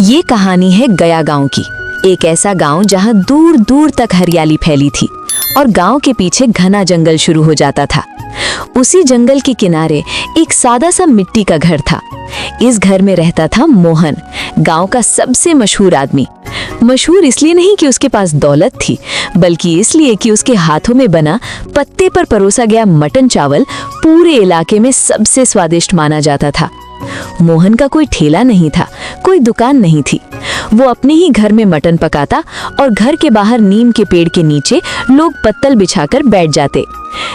ये कहानी है गया गांव की। एक ऐसा गांव जहां दूर दूर तक हरियाली फैली थी और गांव के पीछे घना जंगल शुरू हो जाता था। उसी जंगल के किनारे एक सादा सा मिट्टी का घर था। इस घर में रहता था मोहन, गांव का सबसे मशहूर आदमी। मशहूर इसलिए नहीं कि उसके पास दौलत थी, बल्कि इसलिए कि उसके हाथों में बना पत्ते पर परोसा गया मटन चावल पूरे इलाके में सबसे स्वादिष्ट माना जाता था। मोहन का कोई ठेला नहीं था, कोई दुकान नहीं थी। वो अपने ही घर में मटन पकाता और घर के बाहर नीम के पेड़ के नीचे लोग पत्तल बिछाकर बैठ जाते।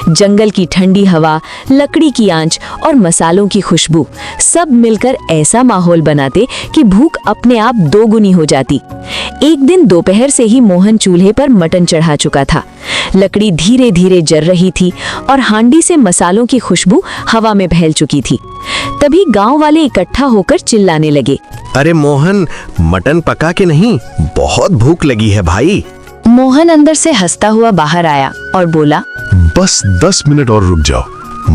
जंगल की ठंडी हवा, लकड़ी की आंच और मसालों की खुशबू सब मिलकर ऐसा माहौल बनाते कि भूख अपने आप दोगुनी हो जाती। एक दिन दोपहर से ही मोहन चूल्हे पर मटन चढ़ा चुका था। लकड़ी धीरे धीरे जल रही थी और हांडी से मसालों की खुशबू हवा में फैल चुकी थी। तभी गांव वाले इकट्ठा होकर चिल्लाने लगे, अरे मोहन, मटन पका के नहीं, बहुत भूख लगी है भाई। मोहन अंदर से हंसता हुआ बाहर आया और बोला, बस 10 मिनट और रुक जाओ,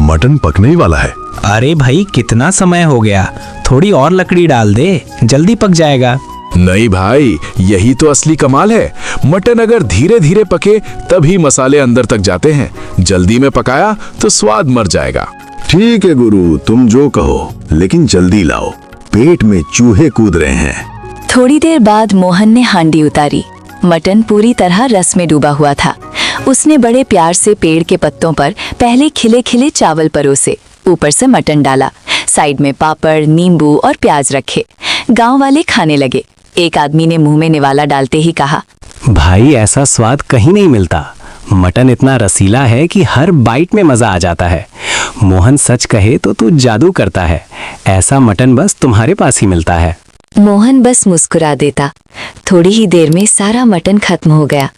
मटन पकने ही वाला है। अरे भाई, कितना समय हो गया, थोड़ी और लकड़ी डाल दे, जल्दी पक जाएगा। नहीं भाई, यही तो असली कमाल है। मटन अगर धीरे धीरे पके तभी मसाले अंदर तक जाते हैं, जल्दी में पकाया तो स्वाद मर जाएगा। ठीक है गुरु, तुम जो कहो, लेकिन जल्दी लाओ, पेट में चूहे कूद रहे हैं। थोड़ी देर बाद मोहन ने हांडी उतारी। मटन पूरी तरह रस में डूबा हुआ था। उसने बड़े प्यार से पेड़ के पत्तों पर पहले खिले खिले चावल परोसे, ऊपर से मटन डाला, साइड में पापड़, नींबू और प्याज रखे। गांव वाले खाने लगे। एक आदमी ने मुंह में निवाला डालते ही कहा, भाई, ऐसा स्वाद कहीं नहीं मिलता। मटन इतना रसीला है कि हर बाइट में मजा आ जाता है। मोहन, सच कहे तो तू जादू करता है। ऐसा मटन बस तुम्हारे पास ही मिलता है। मोहन बस मुस्कुरा देता। थोड़ी ही देर में सारा मटन खत्म हो गया।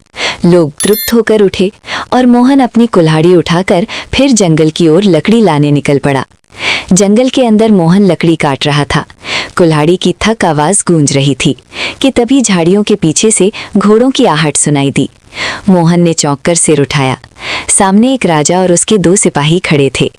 लोग तृप्त होकर उठे और मोहन अपनी कुल्हाड़ी उठाकर फिर जंगल की ओर लकड़ी लाने निकल पड़ा। जंगल के अंदर मोहन लकड़ी काट रहा था। कुल्हाड़ी की थक आवाज गूंज रही थी कि तभी झाड़ियों के पीछे से घोड़ों की आहट सुनाई दी। मोहन ने चौंक कर सिर उठाया। सामने एक राजा और उसके 2 सिपाही खड़े थे।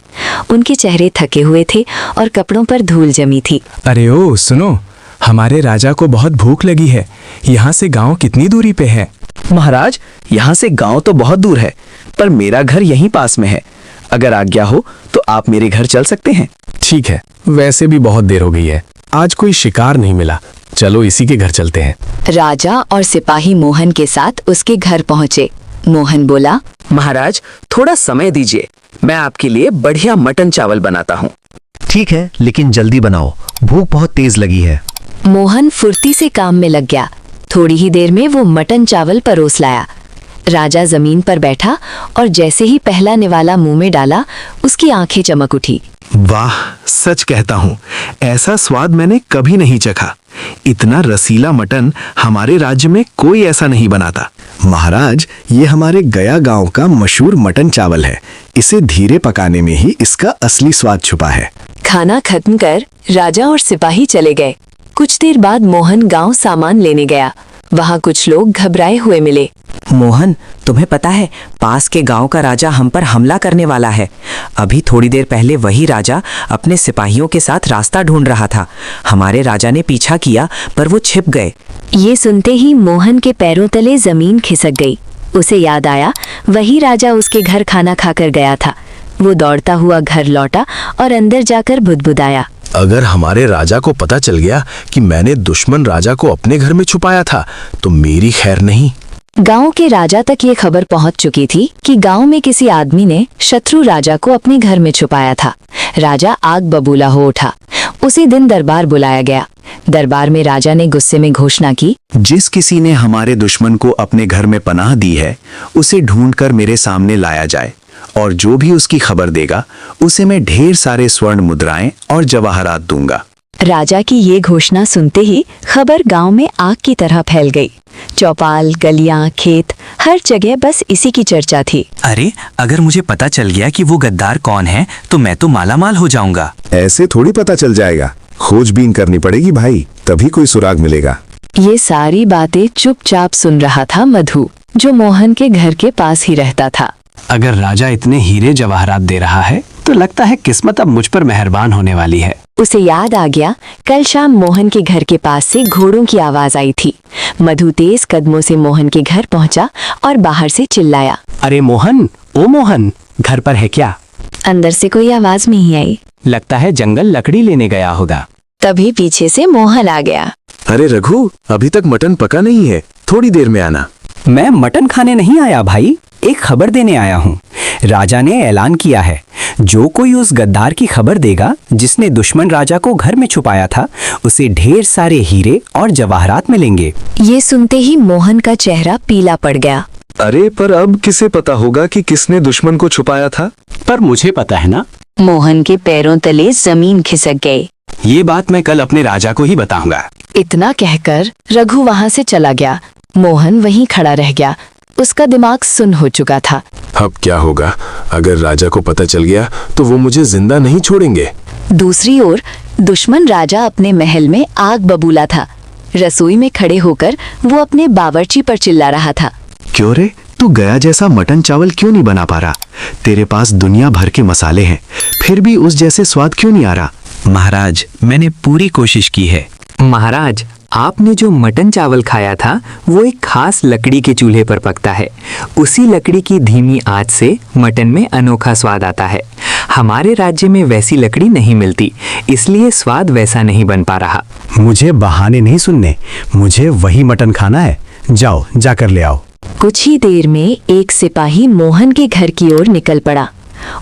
उनके चेहरे थके हुए थे और कपड़ों पर धूल जमी थी। अरे ओ सुनो, हमारे राजा को बहुत भूख लगी है। यहाँ से गांव कितनी दूरी पे है? महाराज, यहाँ से गांव तो बहुत दूर है, पर मेरा घर यहीं पास में है। अगर आज्ञा हो तो आप मेरे घर चल सकते हैं। ठीक है, वैसे भी बहुत देर हो गई है, आज कोई शिकार नहीं मिला, चलो इसी के घर चलते हैं। राजा और सिपाही मोहन के साथ उसके घर पहुंचे। मोहन बोला, महाराज, थोड़ा समय दीजिए, मैं आपके लिए बढ़िया मटन चावल बनाता हूँ। ठीक है, लेकिन जल्दी बनाओ, भूख बहुत तेज लगी है। मोहन फुर्ती से काम में लग गया। थोड़ी ही देर में वो मटन चावल परोस लाया। राजा जमीन पर बैठा और जैसे ही पहला निवाला मुंह में डाला, उसकी आंखें चमक उठी। वाह, सच कहता हूँ, ऐसा स्वाद मैंने कभी नहीं चखा। इतना रसीला मटन हमारे राज्य में कोई ऐसा नहीं बनाता। महाराज, ये हमारे गया गांव का मशहूर मटन चावल है। इसे धीरे पकाने में ही इसका असली स्वाद छुपा है। खाना खत्म कर राजा और सिपाही चले गए। कुछ देर बाद मोहन गांव सामान लेने गया। वहां कुछ लोग घबराए हुए मिले। मोहन, तुम्हें पता है, पास के गांव का राजा हम पर हमला करने वाला है। अभी थोड़ी देर पहले वही राजा अपने सिपाहियों के साथ रास्ता ढूंढ रहा था। हमारे राजा ने पीछा किया, पर वो छिप गए। ये सुनते ही मोहन के पैरों तले जमीन खिसक गई। उसे याद आया, वही राजा उसके घर खाना खाकर गया था। वो दौड़ता हुआ घर लौटा और अंदर जाकर बुदबुदाया, अगर हमारे राजा को पता चल गया कि मैंने दुश्मन राजा को अपने घर में छुपाया था तो मेरी खैर नहीं। गांव के राजा तक ये खबर पहुंच चुकी थी कि गांव में किसी आदमी ने शत्रु राजा को अपने घर में छुपाया था। राजा आग बबूला हो उठा। उसी दिन दरबार बुलाया गया। दरबार में राजा ने गुस्से में घोषणा की, जिस किसी ने हमारे दुश्मन को अपने घर में पनाह दी है, उसे ढूंढकर मेरे सामने लाया जाए, और जो भी उसकी खबर देगा उसे मैं ढेर सारे स्वर्ण मुद्राएं और जवाहरात दूंगा। राजा की ये घोषणा सुनते ही खबर गांव में आग की तरह फैल गई। चौपाल, गलियां, खेत, हर जगह बस इसी की चर्चा थी। अरे, अगर मुझे पता चल गया कि वो गद्दार कौन है तो मैं तो मालामाल हो जाऊंगा। ऐसे थोड़ी पता चल जाएगा, खोजबीन करनी पड़ेगी भाई, तभी कोई सुराग मिलेगा। ये सारी बातें चुपचाप सुन रहा था मधु, जो मोहन के घर के पास ही रहता था। अगर राजा इतने हीरे जवाहरात दे रहा है तो लगता है किस्मत अब मुझ पर मेहरबान होने वाली है। उसे याद आ गया कल शाम मोहन के घर के पास से घोड़ों की आवाज आई थी। मधु तेज कदमों से मोहन के घर पहुंचा और बाहर से चिल्लाया, अरे मोहन, ओ मोहन, घर पर है क्या? अंदर से कोई आवाज नहीं आई। लगता है जंगल लकड़ी लेने गया होगा। तभी पीछे से मोहन आ गया। अरे रघु, अभी तक मटन पका नहीं है, थोड़ी देर में आना। मैं मटन खाने नहीं आया भाई, एक खबर देने आया हूँ। राजा ने ऐलान किया है, जो कोई उस गद्दार की खबर देगा जिसने दुश्मन राजा को घर में छुपाया था, उसे ढेर सारे हीरे और जवाहरात मिलेंगे। ये सुनते ही मोहन का चेहरा पीला पड़ गया। अरे पर अब किसे पता होगा कि किसने दुश्मन को छुपाया था? पर मुझे पता है ना। मोहन के पैरों तले जमीन खिसक गई। ये बात मैं कल अपने राजा को ही बताऊंगा। इतना कहकर रघु वहां से चला गया। मोहन वहीं खड़ा रह गया। उसका दिमाग सुन्न हो चुका था। अब क्या होगा? अगर राजा को पता चल गया तो वो मुझे जिंदा नहीं छोड़ेंगे। दूसरी ओर दुश्मन राजा अपने महल में आग बबूला था। रसोई में खड़े होकर वो अपने बावर्ची पर चिल्ला रहा था, क्यों रे, तू गया जैसा मटन चावल क्यों नहीं बना पा रहा? तेरे पास दुनिया भर के मसाले हैं, फिर भी उस जैसे स्वाद क्यों नहीं आ रहा? महाराज, मैंने पूरी कोशिश की है। महाराज, आपने जो मटन चावल खाया था वो एक खास लकड़ी के चूल्हे पर पकता है। उसी लकड़ी की धीमी आंच से मटन में अनोखा स्वाद आता है। हमारे राज्य में वैसी लकड़ी नहीं मिलती, इसलिए स्वाद वैसा नहीं बन पा रहा। मुझे बहाने नहीं सुनने, मुझे वही मटन खाना है। जाओ, जाकर ले आओ। कुछ ही देर में एक सिपाही मोहन के घर की ओर निकल पड़ा।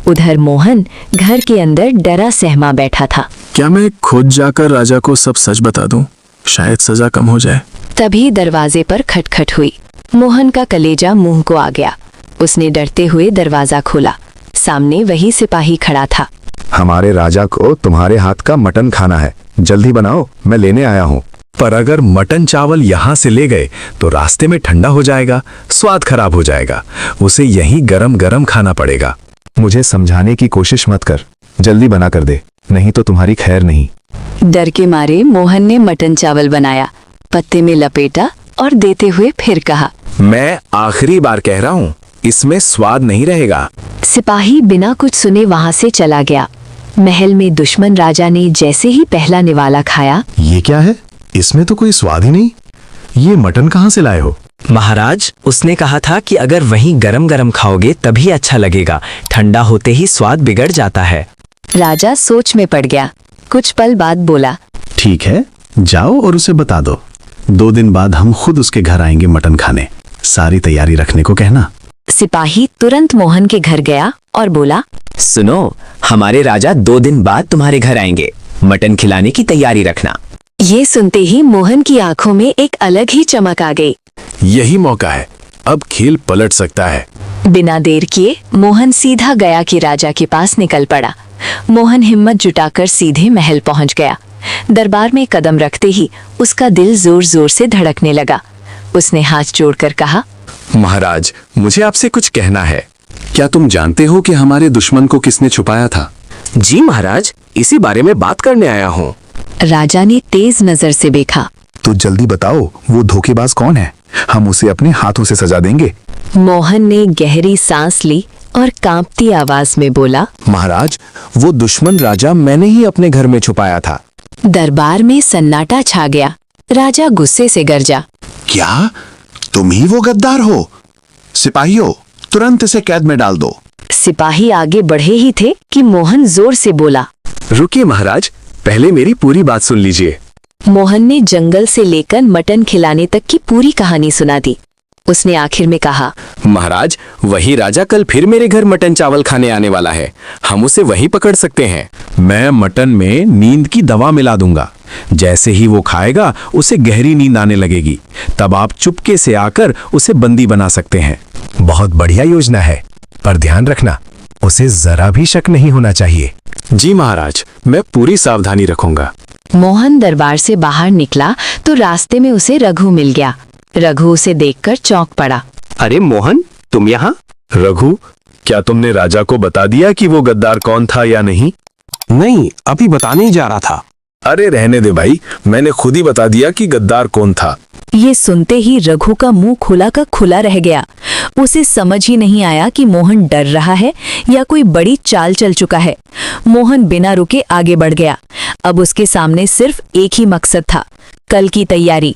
उधर मोहन घर के अंदर डरा सहमा बैठा था। क्या मैं खुद जाकर राजा को सब सच बता दूं? शायद सजा कम हो जाए। तभी दरवाजे पर खटखट हुई। मोहन का कलेजा मुंह को आ गया। उसने डरते हुए दरवाजा खोला। सामने वही सिपाही खड़ा था। हमारे राजा को तुम्हारे हाथ का मटन खाना है, जल्दी बनाओ, मैं लेने आया हूँ। पर अगर मटन चावल यहाँ से ले गए तो रास्ते में ठंडा हो जाएगा, स्वाद खराब हो जाएगा। उसे यहीं गरम गरम खाना पड़ेगा। मुझे समझाने की कोशिश मत कर, जल्दी बना कर दे, नहीं तो तुम्हारी खैर नहीं। डर के मारे मोहन ने मटन चावल बनाया, पत्ते में लपेटा और देते हुए फिर कहा, मैं आखिरी बार कह रहा हूँ, इसमें स्वाद नहीं रहेगा। सिपाही बिना कुछ सुने वहां से चला गया। महल में दुश्मन राजा ने जैसे ही पहला निवाला खाया, ये क्या है? इसमें तो कोई स्वाद ही नहीं। ये मटन कहाँ से लाए हो? महाराज, उसने कहा था कि अगर वहीं गरम गरम खाओगे तभी अच्छा लगेगा, ठंडा होते ही स्वाद बिगड़ जाता है। राजा सोच में पड़ गया। कुछ पल बाद बोला, ठीक है, जाओ और उसे बता दो। 2 दिन बाद हम खुद उसके घर आएंगे मटन खाने। सारी तैयारी रखने को कहना। सिपाही तुरंत मोहन के घर गया और बोला, सुनो, हमारे राजा 2 दिन बाद तुम्हारे घर आएंगे, मटन खिलाने की तैयारी रखना। ये सुनते ही मोहन की आंखों में एक अलग ही चमक आ गई। यही मौका है, अब खेल पलट सकता है। बिना देर किए मोहन सीधा गया कि राजा के पास निकल पड़ा। मोहन हिम्मत जुटाकर सीधे महल पहुंच गया। दरबार में कदम रखते ही उसका दिल जोर जोर से धड़कने लगा। उसने हाथ जोड़कर कहा, महाराज, मुझे आपसे कुछ कहना है। क्या तुम जानते हो कि हमारे दुश्मन को किसने छुपाया था? जी महाराज, इसी बारे में बात करने आया हूँ। राजा ने तेज नजर से देखा। तो जल्दी बताओ, वो धोखेबाज कौन है? हम उसे अपने हाथों से सजा देंगे। मोहन ने गहरी सांस ली और कांपती आवाज में बोला, महाराज, वो दुश्मन राजा मैंने ही अपने घर में छुपाया था। दरबार में सन्नाटा छा गया। राजा गुस्से से गरजा, क्या तुम ही वो गद्दार हो? सिपाहियों, तुरंत इसे कैद में डाल दो। सिपाही आगे बढ़े ही थे कि मोहन जोर से बोला, रुकिए महाराज, पहले मेरी पूरी बात सुन लीजिए। मोहन ने जंगल से लेकर मटन खिलाने तक की पूरी कहानी सुना दी। उसने आखिर में कहा, महाराज, वही राजा कल फिर मेरे घर मटन चावल खाने आने वाला है, हम उसे वहीं पकड़ सकते हैं। मैं मटन में नींद की दवा मिला दूंगा। जैसे ही वो खाएगा उसे गहरी नींद आने लगेगी, तब आप चुपके से आकर उसे बंदी बना सकते हैं। बहुत बढ़िया योजना है, पर ध्यान रखना, उसे जरा भी शक नहीं होना चाहिए। जी महाराज, मैं पूरी सावधानी रखूंगा। मोहन दरबार से बाहर निकला तो रास्ते में उसे रघु मिल गया। रघु उसे देखकर चौंक पड़ा। अरे मोहन, तुम यहाँ? रघु, क्या तुमने राजा को बता दिया कि वो गद्दार कौन था या नहीं? नहीं, अभी बताने ही जा रहा था। अरे रहने दे भाई, मैंने खुद ही बता दिया कि गद्दार कौन था। ये सुनते ही रघु का मुंह खुला का खुला रह गया। उसे समझ ही नहीं आया कि मोहन डर रहा है या कोई बड़ी चाल चल चुका है। मोहन बिना रुके आगे बढ़ गया। अब उसके सामने सिर्फ एक ही मकसद था, कल की तैयारी।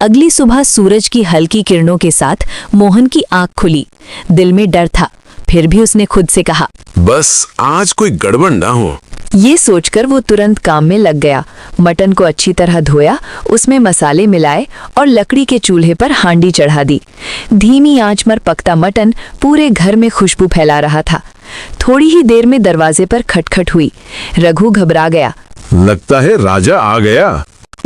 अगली सुबह सूरज की हल्की किरणों के साथ मोहन की आंख खुली। दिल में डर था, फिर भी उसने खुद से कहा, बस आज कोई गड़बड़ ना हो। ये सोचकर वो तुरंत काम में लग गया। मटन को अच्छी तरह धोया, उसमें मसाले मिलाए और लकड़ी के चूल्हे पर हांडी चढ़ा दी। धीमी आंच पर पकता मटन पूरे घर में खुशबू फैला रहा था। थोड़ी ही देर में दरवाजे पर खटखट हुई। रघु घबरा गया। लगता है राजा आ गया।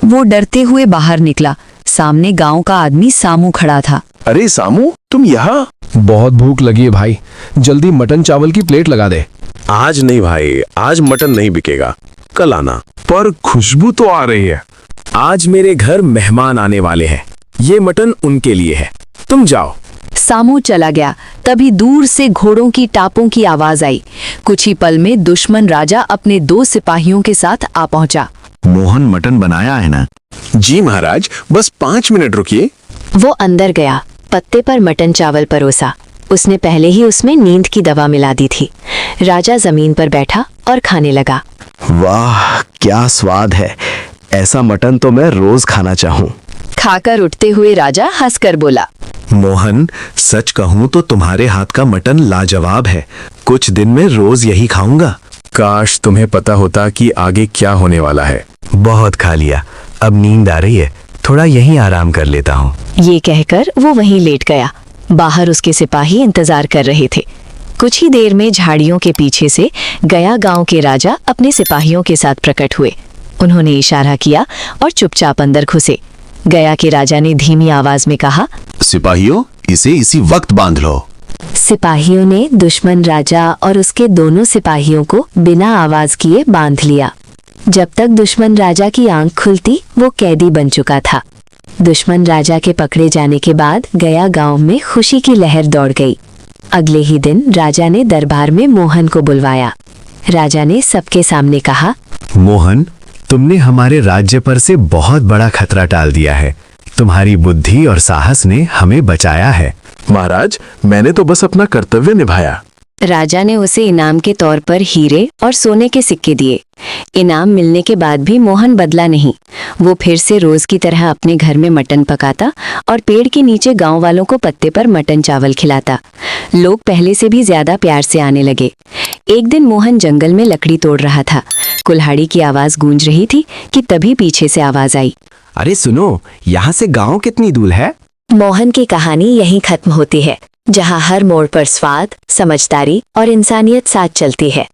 वो डरते हुए बाहर निकला। सामने गांव का आदमी सामू खड़ा था। अरे सामू, तुम यहाँ? बहुत भूख लगी है भाई, जल्दी मटन चावल की प्लेट लगा दे। आज नहीं भाई, आज मटन नहीं बिकेगा, कल आना। पर खुशबू तो आ रही है। आज मेरे घर मेहमान आने वाले हैं, ये मटन उनके लिए है, तुम जाओ। सामू चला गया। तभी दूर से घोड़ों की टापों की आवाज आई। कुछ ही पल में दुश्मन राजा अपने 2 सिपाहियों के साथ आ पहुंचा। मोहन मटन बनाया है ना? जी महाराज, बस 5 मिनट रुकिए। वो अंदर गया, पत्ते पर मटन चावल परोसा। उसने पहले ही उसमें नींद की दवा मिला दी थी। राजा जमीन पर बैठा और खाने लगा। वाह, क्या स्वाद है! ऐसा मटन तो मैं रोज खाना चाहूँ। खाकर उठते हुए राजा हंसकर बोला, मोहन, सच कहूँ तो तुम्हारे हाथ का मटन लाजवाब है। कुछ दिन में रोज यही खाऊंगा। काश तुम्हें पता होता कि आगे क्या होने वाला है। बहुत खा लिया, अब नींद आ रही है, थोड़ा यहीं आराम कर लेता हूँ। ये कहकर वो वहीं लेट गया। बाहर उसके सिपाही इंतजार कर रहे थे। कुछ ही देर में झाड़ियों के पीछे से गया गांव के राजा अपने सिपाहियों के साथ प्रकट हुए। उन्होंने इशारा किया और चुपचाप अंदर घुसे। गया के राजा ने धीमी आवाज में कहा, सिपाहियों, इसे इसी वक्त बांध लो। सिपाहियों ने दुश्मन राजा और उसके दोनों सिपाहियों को बिना आवाज किए बांध लिया। जब तक दुश्मन राजा की आंख खुलती वो कैदी बन चुका था। दुश्मन राजा के पकड़े जाने के बाद गया गांव में खुशी की लहर दौड़ गई। अगले ही दिन राजा ने दरबार में मोहन को बुलवाया। राजा ने सबके सामने कहा, मोहन, तुमने हमारे राज्य पर से बहुत बड़ा खतरा टाल दिया है। तुम्हारी बुद्धि और साहस ने हमें बचाया है। महाराज, मैंने तो बस अपना कर्तव्य निभाया। राजा ने उसे इनाम के तौर पर हीरे और सोने के सिक्के दिए। इनाम मिलने के बाद भी मोहन बदला नहीं। वो फिर से रोज की तरह अपने घर में मटन पकाता और पेड़ के नीचे गांव वालों को पत्ते पर मटन चावल खिलाता। लोग पहले से भी ज्यादा प्यार से आने लगे। एक दिन मोहन जंगल में लकड़ी तोड़ रहा था। कुल्हाड़ी की आवाज गूंज रही थी कि तभी पीछे से आवाज आई, अरे सुनो, यहाँ से गांव कितनी दूर है? मोहन की कहानी यहीं खत्म होती है, जहाँ हर मोड़ पर स्वाद, समझदारी और इंसानियत साथ चलती है।